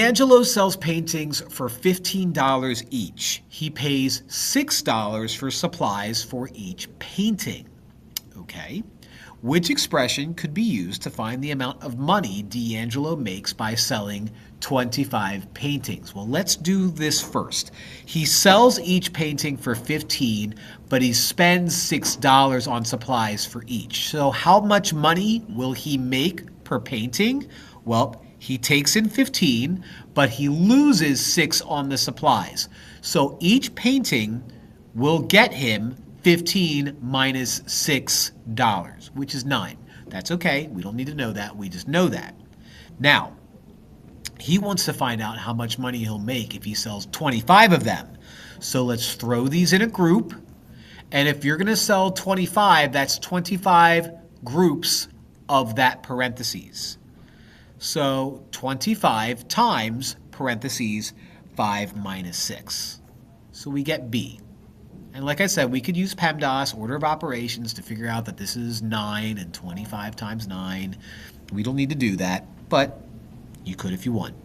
D'Angelo sells paintings for $15 each. He pays $6 for supplies for each painting. Okay. Which expression could be used to find the amount of money D'Angelo makes by selling 25 paintings? Well, let's do this first. He sells each painting for $15, but he spends $6 on supplies for each. So how much money will he make per painting? Well, he takes in 15, but he loses 6 on the supplies. So each painting will get him 15 minus $6, which is 9. That's okay. We don't need to know that. We just know that. Now, he wants to find out how much money he'll make if he sells 25 of them. So let's throw these in a group. And if you're going to sell 25, that's 25 groups of that parentheses. So 25 times parentheses 5 minus 6. So we get B. And like I said, we could use PEMDAS, order of operations, to figure out that this is 9 and 25 times 9. We don't need to do that, but you could if you want.